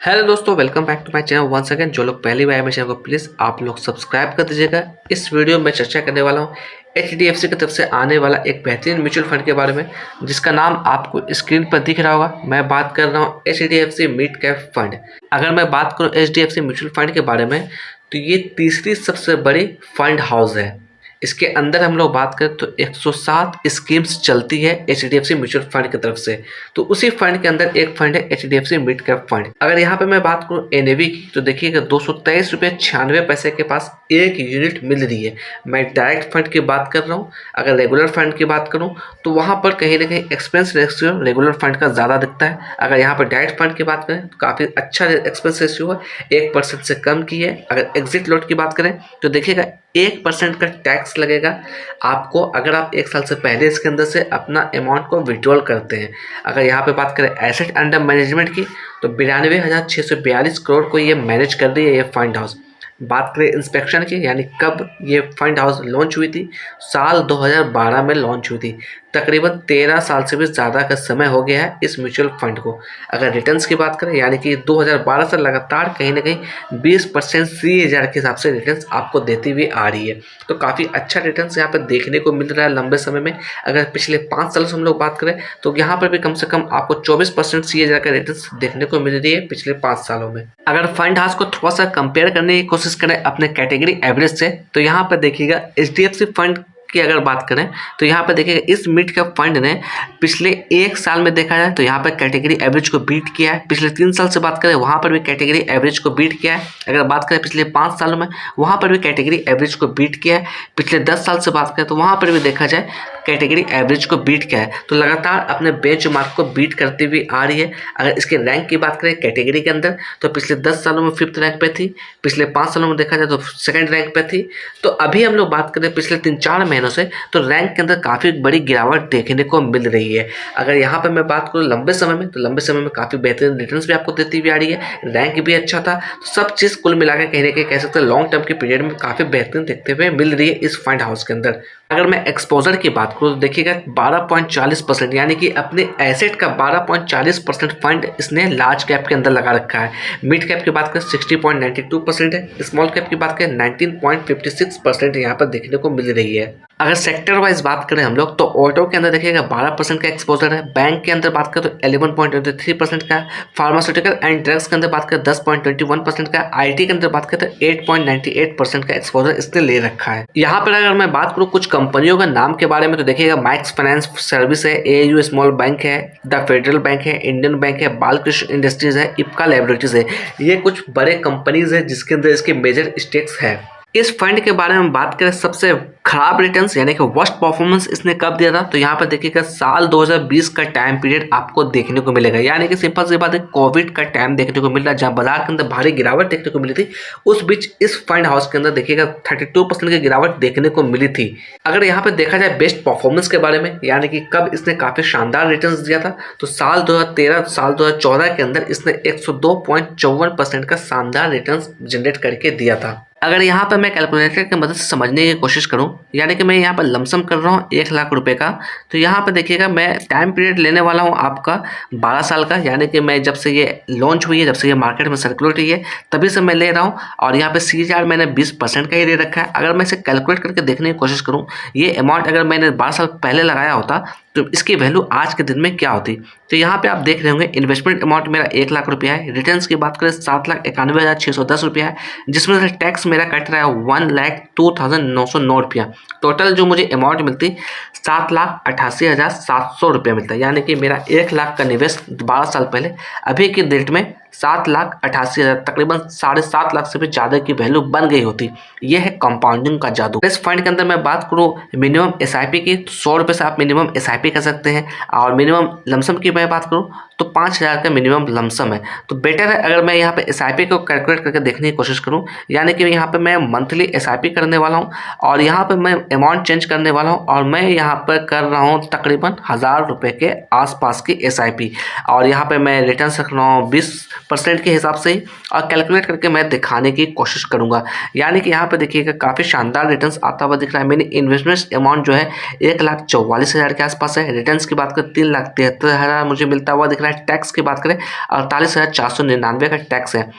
Hello दोस्तों, welcome back to my channel once again. जो लोग पहली बार आए मेरे चैनल को प्लीज़ आप लोग सब्सक्राइब कर दीजिएगा। इस वीडियो में चर्चा करने वाला हूँ HDFC की तरफ से आने वाला एक बेहतरीन म्यूचुअल फंड के बारे में, जिसका नाम आपको स्क्रीन पर दिख रहा होगा। मैं बात कर रहा हूँ HDFC मिड कैप फंड। अगर मैं बात करूँ HDFC म्यूचुअल फंड के बारे में, तो ये तीसरी सबसे बड़ी फंड हाउस है। इसके अंदर हम लोग बात करें तो 107 स्कीम्स चलती है HDFC म्यूचुअल फंड की तरफ से। तो उसी फंड के अंदर एक फंड है HDFC मिड कैप फंड। अगर यहाँ पे मैं बात करूँ NAV की, तो देखिएगा 223 रुपये 96 पैसे के पास एक यूनिट मिल रही है। मैं डायरेक्ट फंड की बात कर रहा हूँ। अगर रेगुलर फंड की बात करूँ तो वहाँ पर कहीं ना कहीं एक्सपेंस रेशियो रेगुलर फंड का ज़्यादा दिखता है। अगर यहाँ पर डायरेक्ट फंड की बात करें तो काफ़ी अच्छा एक्सपेंस रेशियो है, 1% से कम की है। अगर एग्जिट लॉट की बात करें तो देखिएगा 1% का टैक्स लगेगा आपको, अगर आप 1 साल से पहले इसके अंदर से अपना अमाउंट को विड्रॉल करते हैं। अगर यहाँ पे बात करें एसेट अंडर मैनेजमेंट की, तो 92,642 करोड़ को ये मैनेज कर रही है ये फंड हाउस। बात करें इंस्पेक्शन की, यानी कब ये फंड हाउस लॉन्च हुई थी, साल 2012 में लॉन्च हुई थी। तकरीबन 13 साल से भी ज़्यादा का समय हो गया है इस म्यूचुअल फंड को। अगर रिटर्न्स की बात करें, यानी कि 2012 से लगातार कहीं ना कहीं 20% CAGR के हिसाब से रिटर्न्स आपको देती हुई आ रही है। तो काफ़ी अच्छा रिटर्न्स यहाँ पर देखने को मिल रहा है लंबे समय में। अगर पिछले 5 साल से हम लोग बात करें तो यहाँ पर भी कम से कम आपको 24% CAGR का रिटर्न्स देखने को मिल रही है पिछले 5 सालों में। अगर फंड हाउस को थोड़ा सा कंपेयर करने की कोशिश करें अपने कैटेगरी एवरेज से, तो यहाँ पर देखिएगा HDFC फंड की अगर बात करें तो यहाँ पर देखिएगा इस मिड कैप फंड ने पिछले 1 साल में देखा जाए तो यहाँ पर कैटेगरी एवरेज को बीट किया है। पिछले 3 साल से बात करें वहाँ पर भी कैटेगरी एवरेज को बीट किया है। अगर बात करें पिछले 5 सालों में, वहाँ पर भी कैटेगरी एवरेज को बीट किया है। पिछले 10 साल से बात करें तो वहाँ पर भी देखा जाए कैटेगरी एवरेज को बीट किया है। तो लगातार अपने बेंचमार्क को बीट करती हुई आ रही है। अगर इसके रैंक की बात करें कैटेगरी के अंदर, तो पिछले 10 सालों में 5th रैंक पे थी, पिछले 5 सालों में देखा जाए तो 2nd रैंक पे थी। तो अभी हम लोग बात करें पिछले 3-4 महीनों से, तो रैंक के अंदर काफ़ी बड़ी गिरावट देखने को मिल रही है। अगर यहाँ पर मैं बात करूँ लंबे समय में, तो लंबे समय में काफ़ी बेहतरीन रिटर्न्स भी आपको देती हुई आ रही है, रैंक भी अच्छा था। तो सब चीज़ कुल मिलाकर कहीं ना कहीं कह सकते हैं लॉन्ग टर्म के पीरियड में काफ़ी बेहतरीन देखते हुए मिल रही है इस फंड हाउस के अंदर। अगर मैं एक्सपोजर की बात करूँ तो देखिएगा 12.40%, यानी कि अपने एसेट का 12.40% फंड इसने लार्ज कैप के अंदर लगा रखा है। मिड कैप की बात करें 60.92% है, स्मॉल कैप की बात करें 19.56% यहाँ पर देखने को मिल रही है। अगर सेक्टर वाइज बात करें हम लोग, तो ऑटो के अंदर देखिएगा 12% का एक्सपोजर है, बैंक के अंदर बात करें तो 11.23% का, फार्मास्यूटिकल एंड ड्रग्स के अंदर बात करें 10.21% का, IT के अंदर बात करें तो 8.98% का एक्सपोजर इसने ले रखा है। यहाँ पर अगर मैं बात करूँ कुछ कंपनियों का नाम के बारे में, तो देखिएगा मैक्स फाइनेंस सर्विस है, AU स्मॉल बैंक है, द फेडरल बैंक है, इंडियन बैंक है, बालकृष्ण इंडस्ट्रीज है, इप्का लैबोरेटरीज है। ये कुछ बड़े कंपनीज है जिसके अंदर इसके मेजर स्टेक्स है। इस फंड के बारे में बात करें सबसे खराब रिटर्न्स यानी कि वर्स्ट परफॉर्मेंस इसने कब दिया था, तो यहाँ पर देखिएगा साल 2020 का टाइम पीरियड आपको देखने को मिलेगा। यानी कि सिंपल सी बात है, कोविड का टाइम देखने को मिल रहा है, जहाँ बाजार के अंदर भारी गिरावट देखने को मिली थी। उस बीच इस फंड हाउस के अंदर देखिएगा 32% की गिरावट देखने को मिली थी। अगर यहाँ पर देखा जाए बेस्ट परफॉर्मेंस के बारे में, यानी कि कब इसने काफ़ी शानदार रिटर्न्स दिया था, तो साल 2013 साल 2014 के अंदर इसने 102.54% का शानदार रिटर्न्स जनरेट करके दिया था। अगर यहाँ पर मैं कैलकुलेटर की मदद से समझने की कोशिश करूँ, यानी कि मैं यहाँ पर लमसम कर रहा हूँ 1 लाख रुपए का, तो यहाँ पर देखिएगा मैं टाइम पीरियड लेने वाला हूँ आपका 12 साल का। यानी कि मैं जब से ये लॉन्च हुई है, जब से ये मार्केट में सर्कुलेट हुई है, तभी से मैं ले रहा हूँ। और यहाँ पे CAGR मैंने 20% का ही ले रखा है। अगर मैं इसे कैलकुलेट करके देखने की कोशिश करूँ, ये अमाउंट अगर मैंने 12 साल पहले लगाया होता तो इसकी वैल्यू आज के दिन में क्या होती। तो यहाँ पे आप देख रहे होंगे इन्वेस्टमेंट अमाउंट मेरा 1 लाख रुपया है। रिटर्न्स की बात करें 7,91,610 रुपया है, जिसमें से टैक्स मेरा कट रहा है 1,02,909 रुपया। टोटल जो मुझे अमाउंट मिलती 7,88,700 रुपया मिलता है। यानी कि मेरा 1 लाख का निवेश 12 साल पहले अभी की डेट में 7,88,000, तकरीबन 7.5 लाख से भी ज़्यादा की वैल्यू बन गई होती। ये है कंपाउंडिंग का जादू। इस फंड के अंदर मैं बात करूँ मिनिमम SIP की, तो 100 रुपये से आप मिनिमम SIP कर सकते हैं। और मिनिमम लमसम की मैं बात करूँ तो 5,000 का मिनिमम लमसम है। तो बेटर है अगर मैं यहाँ पे SIP को कैलकुलेट करके देखने की कोशिश करूँ, यानी कि यहाँ पे मैं मंथली SIP करने वाला हूँ और यहाँ पे मैं अमाउंट चेंज करने वाला हूँ, और मैं यहाँ पर कर रहा हूँ तकरीबन 1,000 रुपये के आसपास की SIP। और यहाँ पे मैं रिटर्न रख रहा हूँ % के हिसाब से ही और कैलकुलेट करके मैं दिखाने की कोशिश करूँगा। यानी कि यहाँ पे देखिएगा काफ़ी शानदार रिटर्न्स आता हुआ दिख रहा है। मेरी इन्वेस्टमेंट अमाउंट जो है 1,44,000 के आसपास है। रिटर्न्स की बात करें 3,73,000 मुझे मिलता हुआ दिख रहा है। टैक्स की बात करें 48,499 का टैक्स है।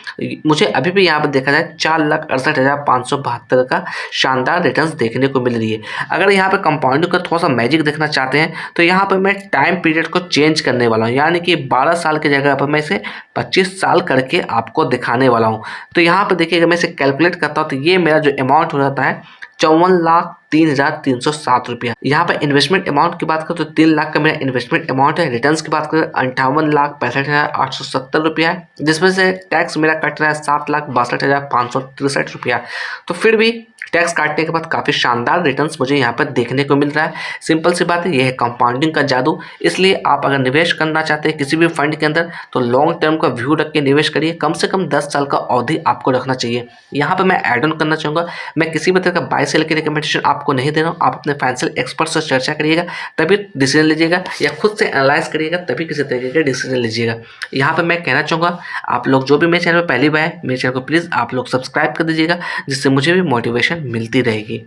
मुझे अभी भी यहाँ पर देखा जाए 4,68,572 का शानदार रिटर्न्स देखने को मिल रही है। अगर यहाँ पे कंपाउंडिंग का थोड़ा सा मैजिक देखना चाहते हैं तो यहाँ पर मैं टाइम पीरियड को चेंज करने वाला हूँ, यानी कि 12 साल की जगह पर मैं इसे 25 साल करके आपको दिखाने वाला हूँ। तो यहाँ पर देखिएगा मैं इसे कैलकुलेट करता हूँ तो ये मेरा जो अमाउंट हो जाता है 54,03,307 रुपया। यहाँ पर इन्वेस्टमेंट अमाउंट की बात करें तो 3 लाख का मेरा इन्वेस्टमेंट अमाउंट है। रिटर्न्स की बात करें 58,65,870 रुपया है, जिसमें से टैक्स मेरा कट रहा है 7,62,563 रुपया। तो फिर भी टैक्स काटने के बाद काफ़ी शानदार रिटर्न्स मुझे यहाँ पर देखने को मिल रहा है। सिंपल सी बात है, ये है कंपाउंडिंग का जादू। इसलिए आप अगर निवेश करना चाहते हैं किसी भी फंड के अंदर तो लॉन्ग टर्म का व्यू रख के निवेश करिए। कम से कम 10 साल का अवधि आपको रखना चाहिए। यहाँ पर मैं ऐड ऑन करना चाहूँगा, मैं किसी भी तरह का बाय सेल की रिकमेंडेशन आपको नहीं दे रहा हूँ। आप अपने फाइनेंशियल एक्सपर्ट से चर्चा करिएगा तभी डिसीजन लीजिएगा, या खुद से एनालाइज करिएगा तभी किसी तरीके का डिसीजन लीजिएगा। यहाँ पर मैं कहना चाहूँगा आप लोग जो भी मेरे चैनल पर पहली बार है, मेरे चैनल को प्लीज़ आप लोग सब्सक्राइब कर दीजिएगा, जिससे मुझे भी मोटिवेशन मिलती रहेगी।